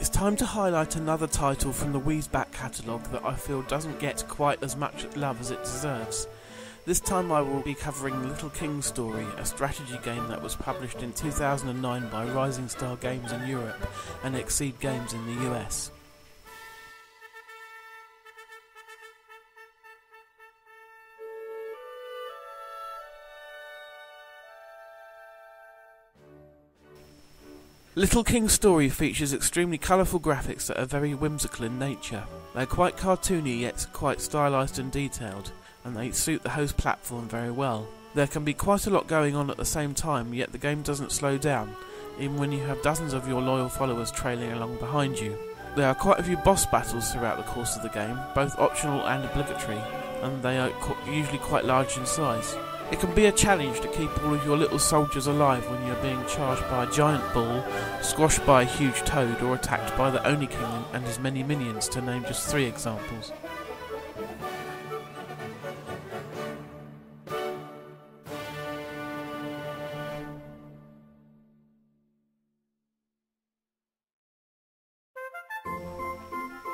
It's time to highlight another title from the Wii's back catalogue that I feel doesn't get quite as much love as it deserves. This time I will be covering Little King's Story, a strategy game that was published in 2009 by Rising Star Games in Europe and XSEED Games in the US. Little King's Story features extremely colourful graphics that are very whimsical in nature. They're quite cartoony yet quite stylised and detailed, and they suit the host platform very well. There can be quite a lot going on at the same time, yet the game doesn't slow down, even when you have dozens of your loyal followers trailing along behind you. There are quite a few boss battles throughout the course of the game, both optional and obligatory, and they are usually quite large in size. It can be a challenge to keep all of your little soldiers alive when you're being charged by a giant bull, squashed by a huge toad, or attacked by the Oni King and his many minions, to name just 3 examples.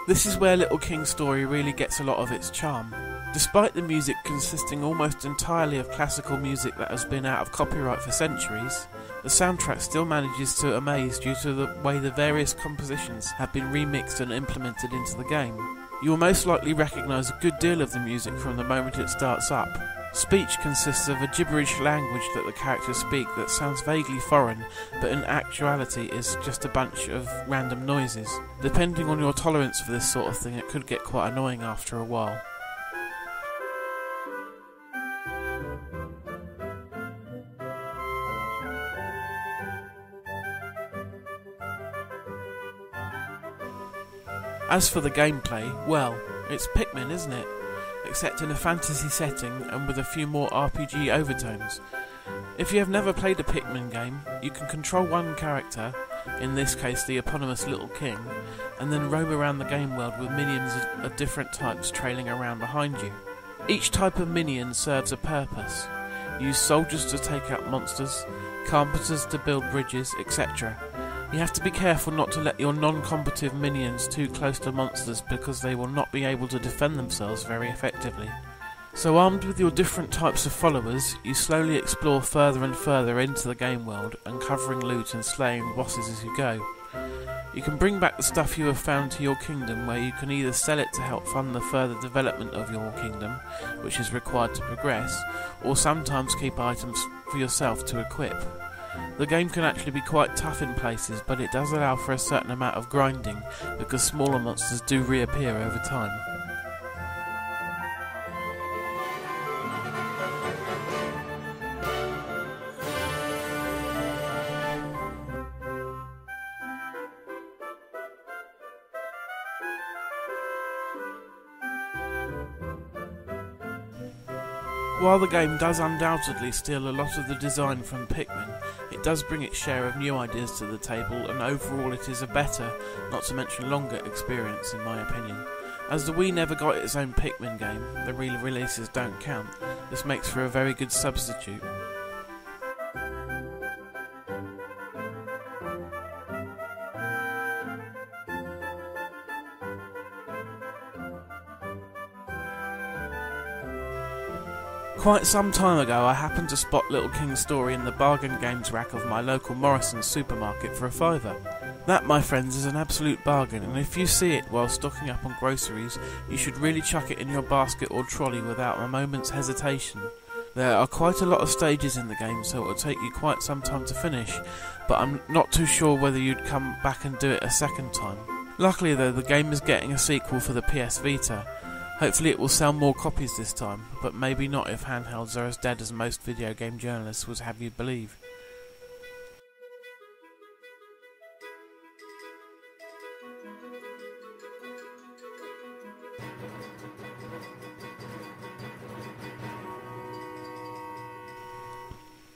This is where Little King's Story really gets a lot of its charm. Despite the music consisting almost entirely of classical music that has been out of copyright for centuries, the soundtrack still manages to amaze due to the way the various compositions have been remixed and implemented into the game. You will most likely recognise a good deal of the music from the moment it starts up. Speech consists of a gibberish language that the characters speak that sounds vaguely foreign, but in actuality is just a bunch of random noises. Depending on your tolerance for this sort of thing, it could get quite annoying after a while. As for the gameplay, well, it's Pikmin, isn't it? Except in a fantasy setting and with a few more RPG overtones. If you have never played a Pikmin game, you can control one character, in this case the eponymous Little King, and then roam around the game world with minions of different types trailing around behind you. Each type of minion serves a purpose. Use soldiers to take out monsters, carpenters to build bridges, etc. You have to be careful not to let your non-combative minions too close to monsters because they will not be able to defend themselves very effectively. So armed with your different types of followers, you slowly explore further and further into the game world, uncovering loot and slaying bosses as you go. You can bring back the stuff you have found to your kingdom, where you can either sell it to help fund the further development of your kingdom, which is required to progress, or sometimes keep items for yourself to equip. The game can actually be quite tough in places, but it does allow for a certain amount of grinding, because smaller monsters do reappear over time. While the game does undoubtedly steal a lot of the design from Pikmin, it does bring its share of new ideas to the table, and overall it is a better, not to mention longer, experience in my opinion. As the Wii never got its own Pikmin game, the re-releases don't count. This makes for a very good substitute. Quite some time ago I happened to spot Little King's Story in the bargain games rack of my local Morrison's supermarket for £5. That, my friends, is an absolute bargain, and if you see it while stocking up on groceries, you should really chuck it in your basket or trolley without a moment's hesitation. There are quite a lot of stages in the game, so it will take you quite some time to finish, but I'm not too sure whether you'd come back and do it a second time. Luckily though, the game is getting a sequel for the PS Vita. Hopefully it will sell more copies this time, but maybe not if handhelds are as dead as most video game journalists would have you believe.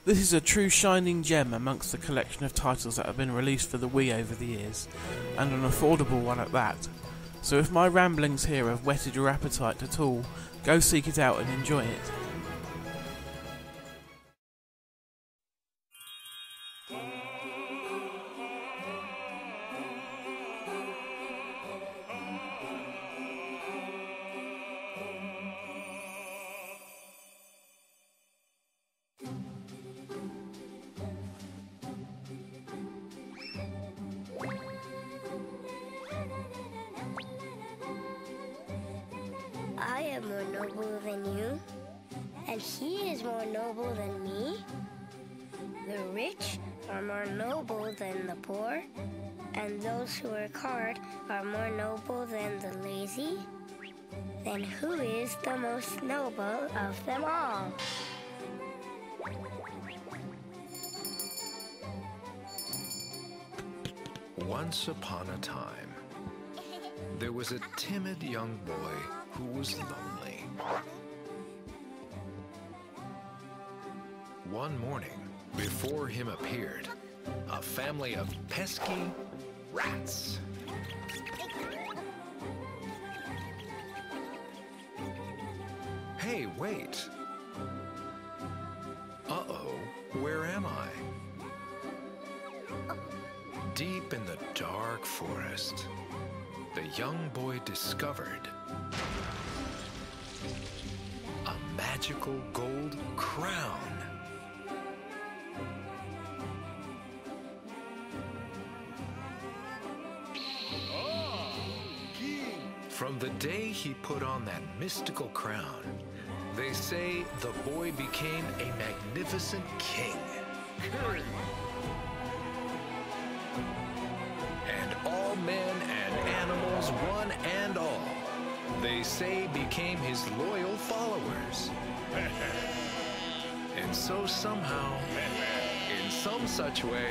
This is a true shining gem amongst the collection of titles that have been released for the Wii over the years, and an affordable one at that. So if my ramblings here have whetted your appetite at all, go seek it out and enjoy it. more noble than you, and he is more noble than me. The rich are more noble than the poor, and those who work hard are more noble than the lazy. Then who is the most noble of them all? Once upon a time, there was a timid young boy who was lonely. One morning, before him appeared a family of pesky rats. Hey, wait! Uh-oh, where am I? Deep in the dark forest, the young boy discovered a magical gold crown. From the day he put on that mystical crown, they say the boy became a magnificent king. And all men and animals, one and all, they say became his loyal followers. And so somehow, in some such way,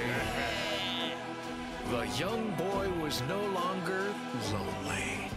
the young boy was no longer lonely.